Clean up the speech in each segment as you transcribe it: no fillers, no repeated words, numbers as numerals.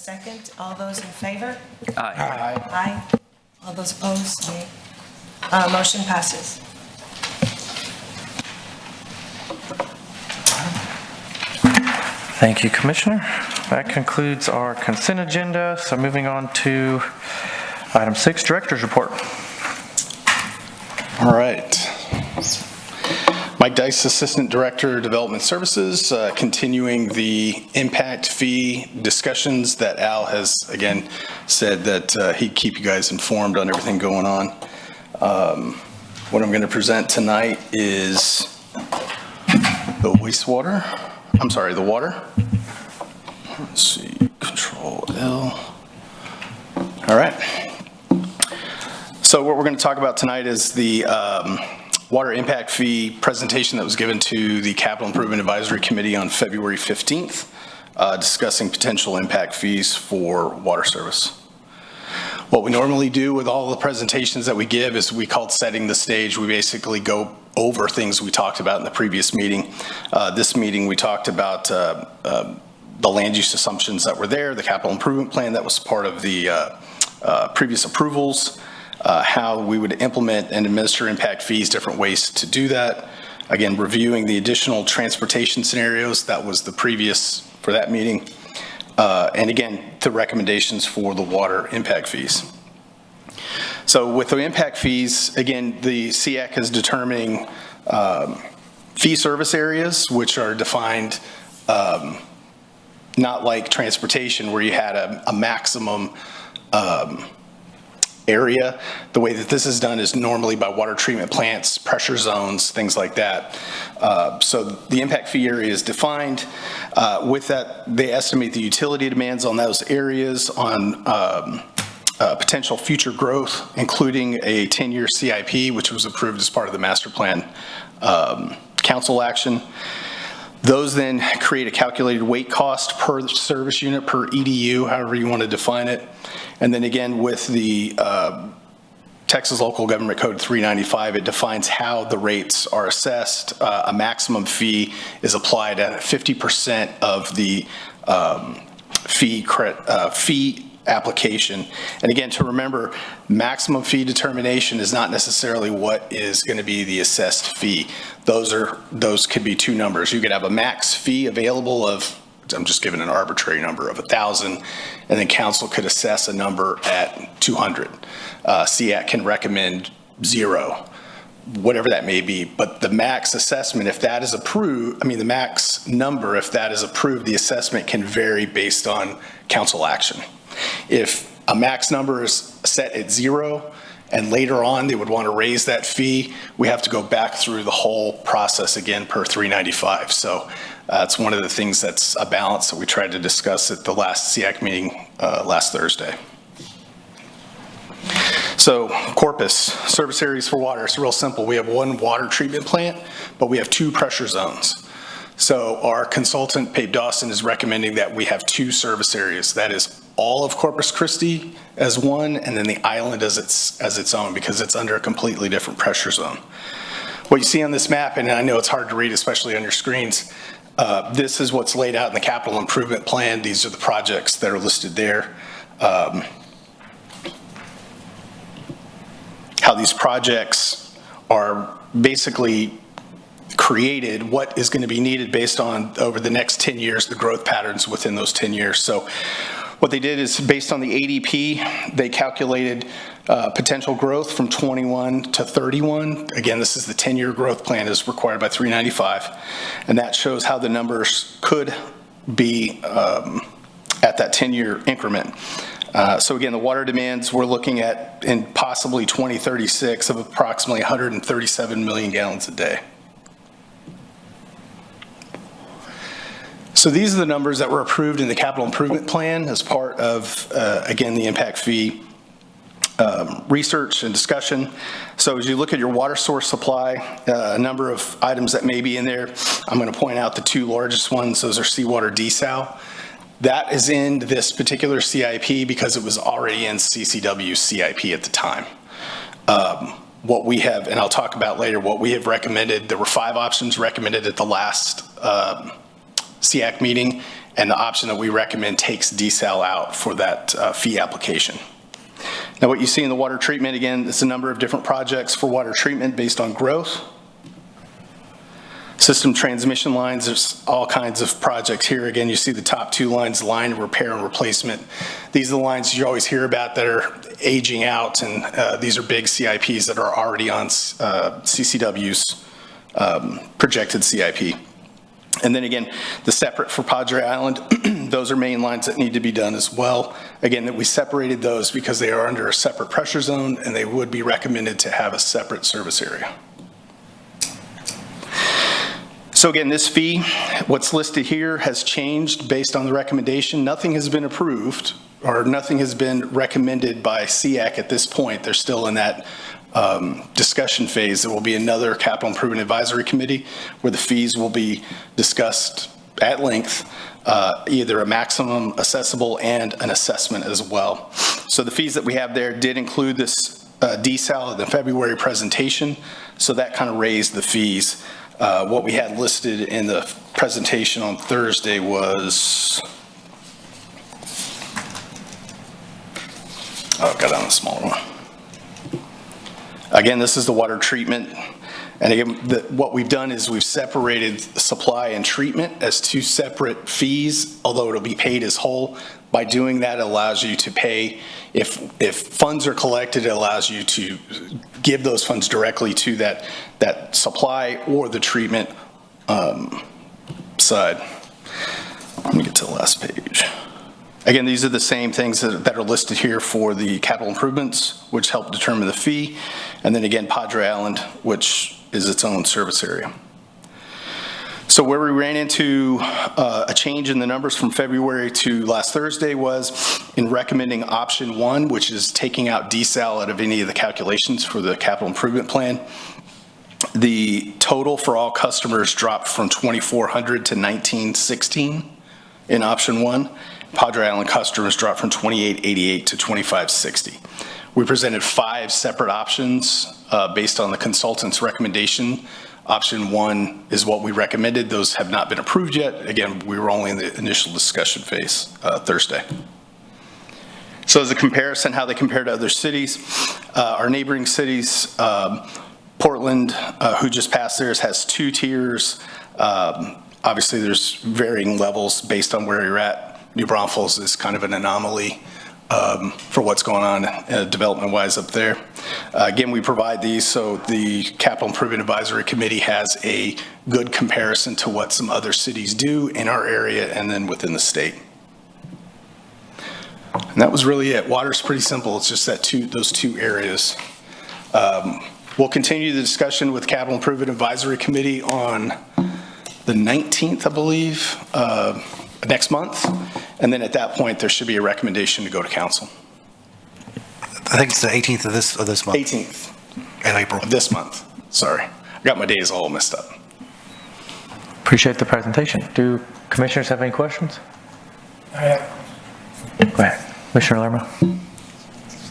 Second, all those in favor? Aye. Aye. All those opposed, nay. Motion passes. Thank you, Commissioner. That concludes our consent agenda. So moving on to item 6, Director's Report. All right. Mike Dice, Assistant Director, Development Services, continuing the impact fee discussions that Al has, again, said that he'd keep you guys informed on everything going on. What I'm going to present tonight is the the water. Let's see, Control L. All right. So what we're going to talk about tonight is the water impact fee presentation that was given to the Capital Improvement Advisory Committee on February 15th, discussing potential impact fees for water service. What we normally do with all the presentations that we give is we call it setting the stage. We basically go over things we talked about in the previous meeting. This meeting we talked about the land use assumptions that were there, the capital improvement plan that was part of the previous approvals, how we would implement and administer impact fees, different ways to do that. Again, reviewing the additional transportation scenarios, that was the previous for that meeting. And again, the recommendations for the water impact fees. So with the impact fees, again, the SEAC is determining fee service areas, which are defined not like transportation where you had a maximum area. The way that this is done is normally by water treatment plants, pressure zones, things like that. So the impact fee area is defined. With that, they estimate the utility demands on those areas, on potential future growth, including a 10-year CIP, which was approved as part of the master plan council action. Those then create a calculated weight cost per service unit, per EDU, however you want to define it. And then again, with the Texas Local Government Code 395, it defines how the rates are assessed. A maximum fee is applied at 50% of the fee application. And again, to remember, maximum fee determination is not necessarily what is going to be the assessed fee. Those could be two numbers. You could have a max fee available of, I'm just giving an arbitrary number, of 1,000, and then council could assess a number at 200. SEAC can recommend 0, whatever that may be. But the max assessment, if that is approved, the max number, if that is approved, the assessment can vary based on council action. If a max number is set at 0, and later on they would want to raise that fee, we have to go back through the whole process again per 395. So it's one of the things that's a balance that we tried to discuss at the last SEAC meeting last Thursday. So Corpus, service areas for water, it's real simple. We have one water treatment plant, but we have 2 pressure zones. So our consultant, Pape Dawson, is recommending that we have 2 service areas. That is all of Corpus Christi as one, and then the island as its own, because it's under a completely different pressure zone. What you see on this map, and I know it's hard to read, especially on your screens, this is what's laid out in the capital improvement plan. These are the projects that are listed there. How these projects are basically created, what is going to be needed based on over the next 10 years, the growth patterns within those 10 years. So what they did is, based on the ADP, they calculated potential growth from 21 to 31. Again, this is the 10-year growth plan as required by 395. And that shows how the numbers could be at that 10-year increment. So again, the water demands we're looking at in possibly 2036 of approximately 137 million gallons a day. So these are the numbers that were approved in the capital improvement plan as part of, again, the impact fee research and discussion. So as you look at your water source supply, a number of items that may be in there, I'm going to point out the 2 largest ones. Those are seawater desal. That is in this particular CIP because it was already in CCW's CIP at the time. What we have, and I'll talk about later, what we have recommended, there were 5 options recommended at the last SEAC meeting, And the option that we recommend takes desal out for that fee application. Now, what you see in the water treatment, again, it's a number of different projects for water treatment based on growth. System transmission lines, there's all kinds of projects here. Again, you see the top two lines, line repair and replacement. These are the lines you always hear about that are aging out, and these are big CIPs that are already on CCW's projected CIP. And then again, the separate for Padre Island, those are main lines that need to be done as well. Again, that we separated those because they are under a separate pressure zone and they would be recommended to have a separate service area. So again, this fee, what's listed here has changed based on the recommendation. Nothing has been approved or nothing has been recommended by SEAC at this point. They're still in that discussion phase. There will be another capital improvement advisory committee where the fees will be discussed at length, either a maximum assessable and an assessment as well. So the fees that we have there did include this desal in the February presentation, so that kind of raised the fees. What we had listed in the presentation on Thursday was, oh, got on the smaller one. Again, this is the water treatment. And again, what we've done is we've separated supply and treatment as two separate fees, although it'll be paid as whole. By doing that, it allows you to pay, if funds are collected, it allows you to give those funds directly to that supply or the treatment side. Let me get to the last page. Again, these are the same things that are listed here for the capital improvements, which help determine the fee. And then again, Padre Island, which is its own service area. So where we ran into a change in the numbers from February to last Thursday was in recommending option 1, which is taking out desal out of any of the calculations for the capital improvement plan. The total for all customers dropped from 2,400 to 1,916 in option 1. Padre Island customers dropped from 2,888 to 2,560. We presented 5 separate options based on the consultant's recommendation. Option 1 is what we recommended. Those have not been approved yet. Again, we were only in the initial discussion phase Thursday. So as a comparison, how they compare to other cities, our neighboring cities, Portland, who just passed theirs, has 2 tiers. Obviously, there's varying levels based on where you're at. New Braunfels is kind of an anomaly for what's going on development-wise up there. Again, we provide these so the Capital Improvement Advisory Committee has a good comparison to what some other cities do in our area and then within the state. And that was really it. Water's pretty simple. It's just that those 2 areas. We'll continue the discussion with Capital Improvement Advisory Committee on the 19th, I believe, next month. And then at that point, there should be a recommendation to go to council. I think it's the 18th of this month. 18th. In April. Of this month. Sorry. I got my days all messed up. Appreciate the presentation. Do commissioners have any questions? Go ahead. Commissioner Lerma.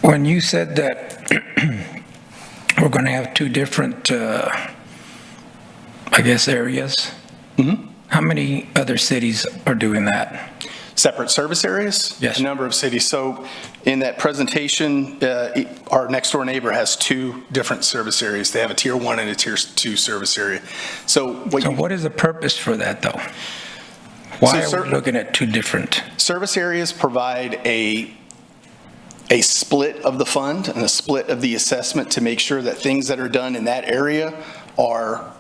When you said that we're going to have 2 different, I guess, areas, how many other cities are doing that? Separate service areas? Yes. A number of cities. So in that presentation, our next door neighbor has 2 different service areas. They have a tier 1 and a tier 2 service area. So what is the purpose for that, though? Why are we looking at 2 different? Service areas provide a split of the fund and a split of the assessment to make sure that things that are done in that area are,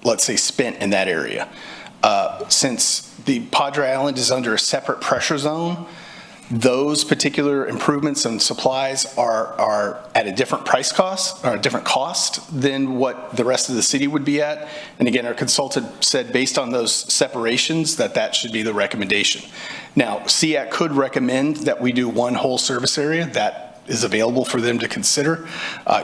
let's say, spent in that area. Since the Padre Island is under a separate pressure zone, those particular improvements and supplies are at a different price cost, or a different cost than what the rest of the city would be at. And again, our consultant said based on those separations that should be the recommendation. Now, SEAC could recommend that we do 1 whole service area. That is available for them to consider.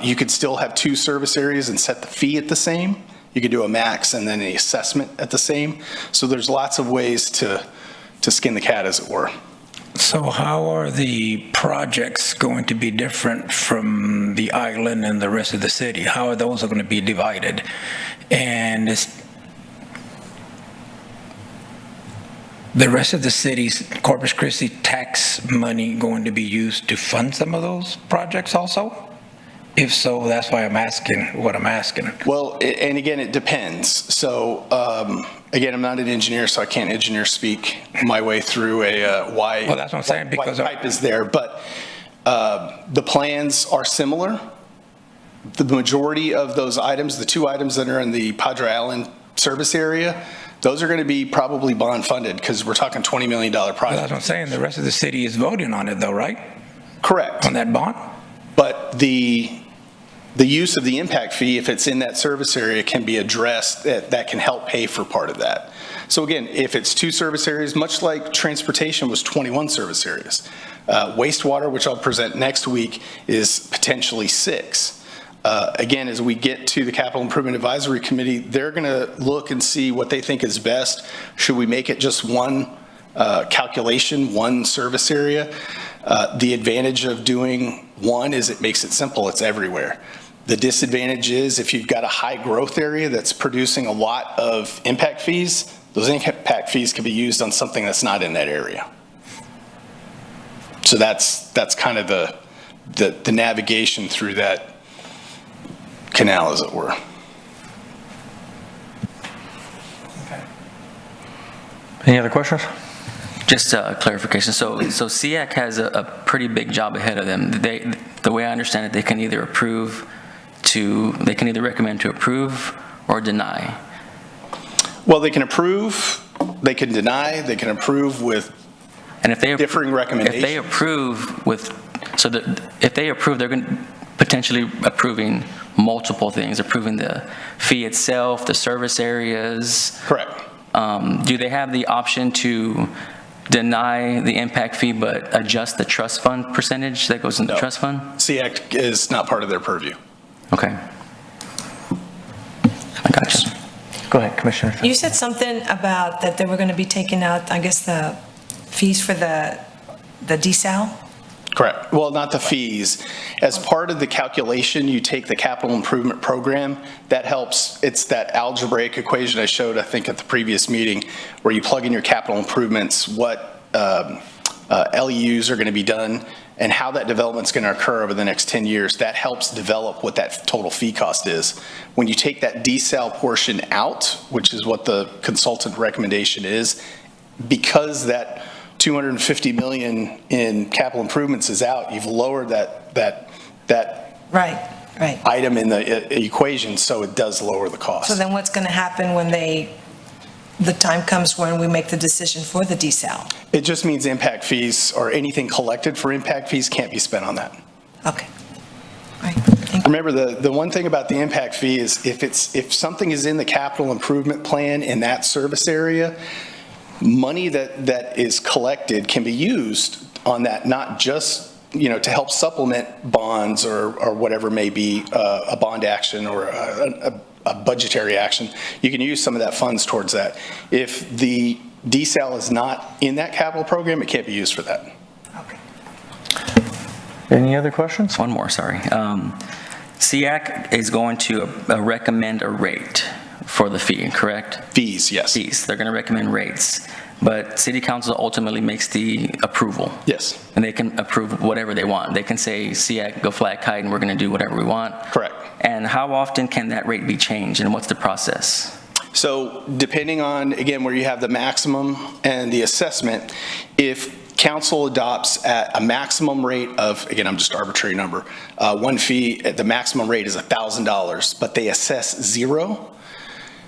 You could still have 2 service areas and set the fee at the same. You could do a max and then an assessment at the same. So there's lots of ways to skin the cat, as it were. So how are the projects going to be different from the island and the rest of the city? How are those going to be divided? And the rest of the city's Corpus Christi tax money going to be used to fund some of those projects also? If so, that's why I'm asking what I'm asking. Well, and again, it depends. So, again, I'm not an engineer, so I can't engineer speak my way through a why. Well, that's what I'm saying, because why pipe is there, but the plans are similar. The majority of those items, the two items that are in the Padre Island service area, those are going to be probably bond funded because we're talking $20 million Well, that's project. what I'm saying. The rest of the city is voting on it though, right? Correct. On that bond? But the use of the impact fee, if it's in that service area, can be addressed, that can help pay for part of that. So again, if it's 2 service areas, much like transportation was 21 service areas, wastewater, which I'll present next week, is potentially 6. Again, as we get to the Capital Improvement Advisory Committee, they're going to look and see what they think is best. Should we make it just one calculation, one service area? The advantage of doing one is it makes it simple. It's everywhere. The disadvantage is if you've got a high growth area that's producing a lot of impact fees, those impact fees can be used on something that's not in that area. So that's kind of the navigation through that canal, as it were. Any other questions? Just clarification. So SEAC has a pretty big job ahead of them. The way I understand it, they can either recommend to approve or deny. Well, they can approve, they can deny, they can approve with And if they differing recommendations. If they approve if they approve, they're potentially approving multiple things, approving the fee itself, the service areas. Correct. Do they have the option to deny the impact fee but adjust the trust fund percentage that goes in the No. trust fund? SEAC is not part of their purview. Okay. I got you. Go ahead, Commissioner. You said something about that they were going to be taking out, I guess, the fees for the desal? Correct. Well, not the fees. As part of the calculation, you take the capital improvement program. That helps. It's that algebraic equation I showed, I think, at the previous meeting, where you plug in your capital improvements, what LEUs are going to be done, and how that development's going to occur over the next 10 years. That helps develop what that total fee cost is. When you take that desal portion out, which is what the consultant recommendation is, because that $250 million in capital improvements is out, you've lowered that Right. item in the equation, so it does lower the cost. So then what's going to happen when the time comes when we make the decision for the desal? It just means impact fees or anything collected for impact fees can't be spent on that. Okay. All right. Thank you. Remember, the one thing about the impact fee is if something is in the capital improvement plan in that service area, money that is collected can be used on that, not just, to help supplement bonds or whatever may be a bond action or a budgetary action. You can use some of that funds towards that. If the desal is not in that capital program, it can't be used for that. Okay. Any other questions? One more, sorry. SEAC is going to recommend a rate for the fee, correct? Fees, yes. Fees. They're going to recommend rates. But City Council ultimately makes the approval. Yes. And they can approve whatever they want. They can say, SEAC, go flat kite, and we're going to do whatever we want. Correct. And how often can that rate be changed, and what's the process? So depending on, again, where you have the maximum and the assessment, if council adopts at a maximum rate of, again, I'm just arbitrary number, one fee, the maximum rate is $1,000, but they assess 0,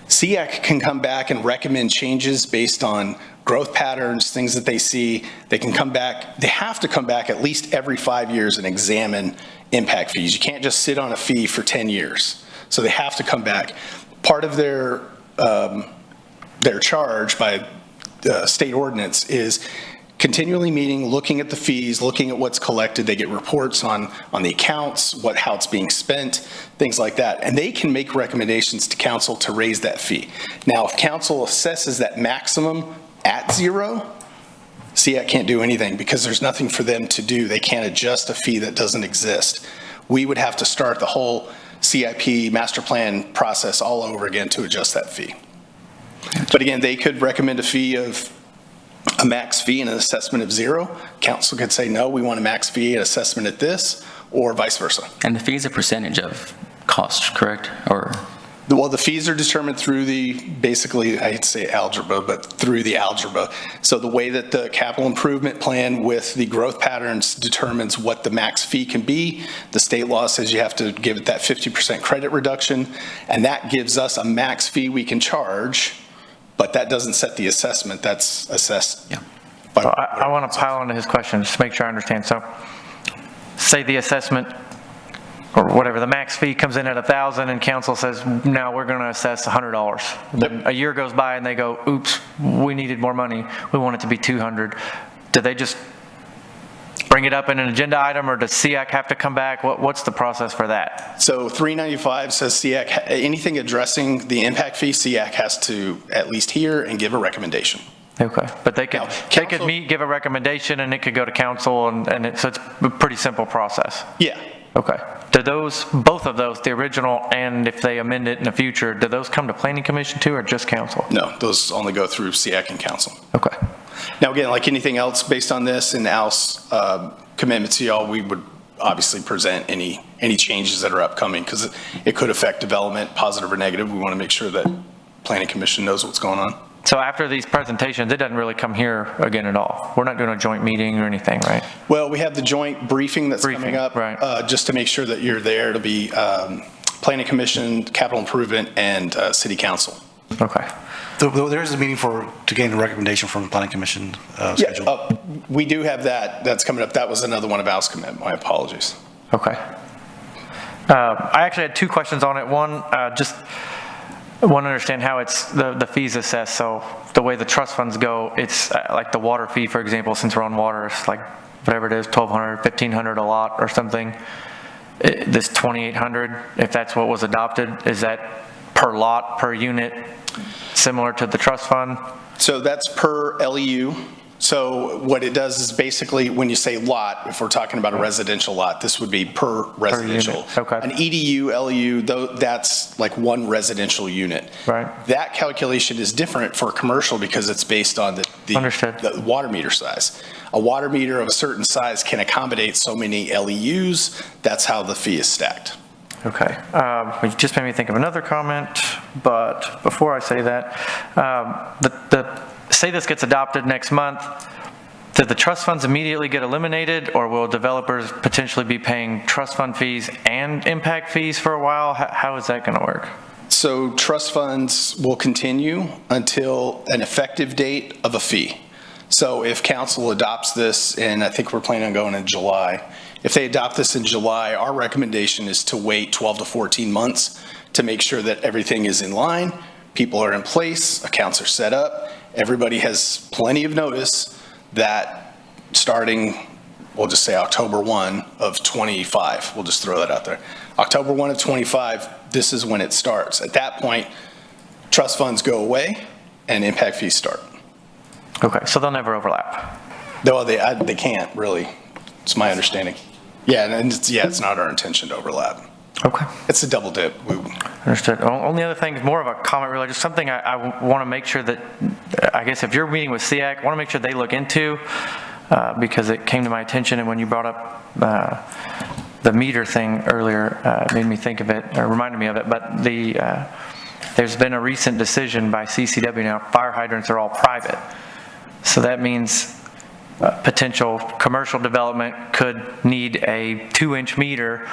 SEAC can come back and recommend changes based on growth patterns, things that they see. They can come back, they have to come back at least every 5 years and examine impact fees. You can't just sit on a fee for 10 years. So they have to come back. Part of their charge by state ordinance is continually meeting, looking at the fees, looking at what's collected. They get reports on the accounts, how it's being spent, things like that. And they can make recommendations to council to raise that fee. Now, if council assesses that maximum at 0, SEAC can't do anything because there's nothing for them to do. They can't adjust a fee that doesn't exist. We would have to start the whole CIP master plan process all over again to adjust that fee. But again, they could recommend a fee of a max fee and an assessment of 0. Council could say, no, we want a max fee and assessment at this, or vice versa. And the fee is a percentage of cost, correct? Or Well, the fees are determined through basically, I hate to say algebra, but through the algebra. So the way that the capital improvement plan with the growth patterns determines what the max fee can be, the state law says you have to give it that 50% credit reduction, and that gives us a max fee we can charge, but that doesn't set the assessment. That's assessed. Yeah. So I want to pile into his question, just to make sure I understand. So say the assessment or whatever, the max fee comes in at 1,000 and council says, now we're going to assess $100. Then a year goes by and they go, oops, we needed more money. We want it to be 200. Do they just bring it up in an agenda item, or does SEAC have to come back? What's the process for that? So 395 says SEAC, anything addressing the impact fee, SEAC has to at least hear and give a recommendation. Okay, but they could, Now, they could council- meet, give a recommendation, and it could go to council, so it's a pretty simple process. Yeah. Okay. Do those, both of those, the original and if they amend it in the future, do those come to planning commission too, or just council? No, those only go through SEAC and council. Okay. Now, again, like anything else based on this and Al's commitment to y'all, we would obviously present any changes that are upcoming, because it could affect development, positive or negative. We want to make sure that planning commission knows what's going on. So after these presentations, it doesn't really come here again at all? We're not doing a joint meeting or anything, right? Well, we have the joint briefing that's coming Briefing, up. right. Just to make sure that you're there to be planning commission, capital improvement, and city council. Okay. There is a meeting to gain a recommendation from the planning commission scheduled. Yeah, we do have that. That's coming up. That was another one of Al's commitment. My apologies. Okay. I actually had two questions on it. One, just want to understand how it's the fees assessed. So the way the trust funds go, it's like the water fee, for example, since we're on water, it's like whatever it is, $1,200, $1,500 a lot or something. This $2,800, if that's what was adopted, is that per lot, per unit, similar to the trust fund? So that's per LEU. So what it does is basically, when you say lot, if we're talking about a residential lot, this would be per residential. unit, okay. An EDU, LEU, that's like one residential unit. Right. That calculation is different for commercial because it's based on Understood. the water meter size. A water meter of a certain size can accommodate so many LEUs. That's how the fee is stacked. Okay. You just made me think of another comment, but before I say that, say this gets adopted next month, do the trust funds immediately get eliminated, or will developers potentially be paying trust fund fees and impact fees for a while? How is that going to work? So trust funds will continue until an effective date of a fee. So if council adopts this, and I think we're planning on going in July, if they adopt this in July, our recommendation is to wait 12 to 14 months to make sure that everything is in line, people are in place, accounts are set up, everybody has plenty of notice that starting, we'll just say October 1 of 25, we'll just throw that out there. October 1 of 25, this is when it starts. At that point, trust funds go away and impact fees start. Okay, so they'll never overlap. No, they can't really. It's my understanding. Yeah, and it's not our intention to overlap. Okay. It's a double dip. Understood. Only other thing is more of a comment, really, just something I want to make sure that, I guess if you're meeting with SEAC, I want to make sure they look into, because it came to my attention, and when you brought up the meter thing earlier, it made me think of it, or reminded me of it, but there's been a recent decision by CCW now, fire hydrants are all private. So that means potential commercial development could need a 2-inch meter,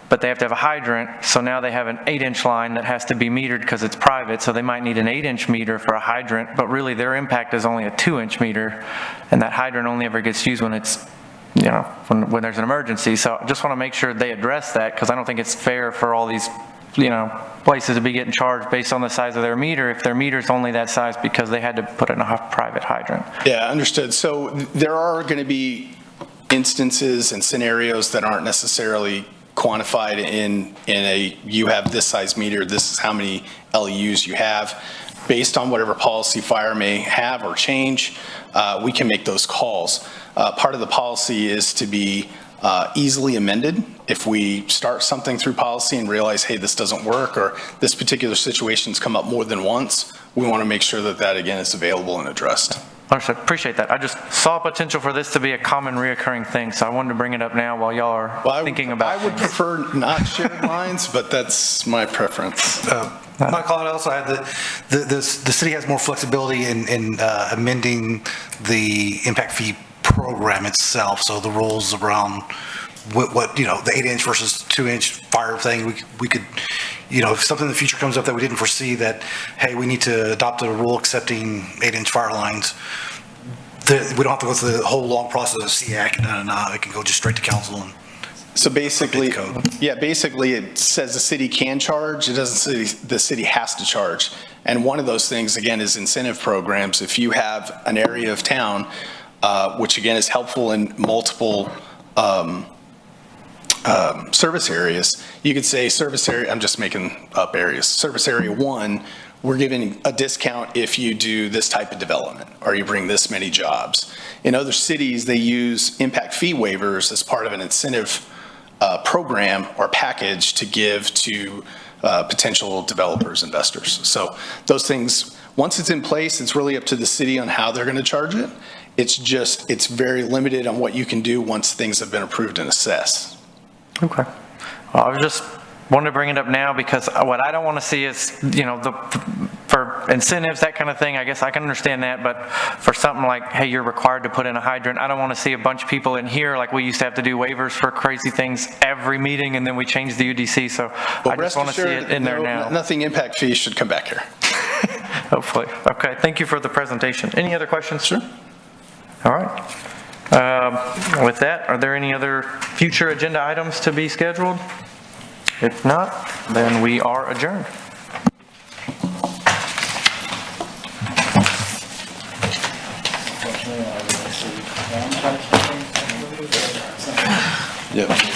but they have to have a hydrant. So now they have an 8-inch line that has to be metered because it's private. So they might need an 8-inch meter for a hydrant, but really their impact is only a 2-inch meter. And that hydrant only ever gets used when it's, when there's an emergency. So I just want to make sure they address that, because I don't think it's fair for all these, places to be getting charged based on the size of their meter if their meter's only that size because they had to put in a private hydrant. Yeah, understood. So there are going to be instances and scenarios that aren't necessarily quantified in a, you have this size meter, this is how many LEUs you have. Based on whatever policy fire may have or change, we can make those calls. Part of the policy is to be easily amended. If we start something through policy and realize, hey, this doesn't work, or this particular situation's come up more than once, we want to make sure that again is available and addressed. Understood. Appreciate that. I just saw potential for this to be a common reoccurring thing, so I wanted to bring it up now while y'all are thinking about I would prefer not shared lines, but that's my preference. Michael, I'd also add that the city has more flexibility in amending the impact fee program itself, so the rules around what the 8-inch versus 2-inch fire thing, we could, if something in the future comes up that we didn't foresee, that, hey, we need to adopt a rule accepting 8-inch fire lines, we don't have to go through the whole long process of SEAC, it can go just straight to council and. So basically, Code. basically it says the city can charge, it doesn't say the city has to charge. And one of those things, again, is incentive programs. If you have an area of town, which again is helpful in multiple service areas, you could say service area, I'm just making up areas, service area 1, we're giving a discount if you do this type of development or you bring this many jobs. In other cities, they use impact fee waivers as part of an incentive program or package to give to potential developers, investors. So those things, once it's in place, it's really up to the city on how they're going to charge it. It's very limited on what you can do once things have been approved and assessed. Okay. Well, I was just wanted to bring it up now because what I don't want to see is, for incentives, that kind of thing, I guess I can understand that, but for something like, hey, you're required to put in a hydrant, I don't want to see a bunch of people in here, like we used to have to do waivers for crazy things every meeting, and then we changed the UDC, so I just want to see it in there now. Nothing impact fees should come back here. Hopefully. Okay, thank you for the presentation. Any other questions? Sure. All right. With that, are there any other future agenda items to be scheduled? If not, then we are adjourned. Yep.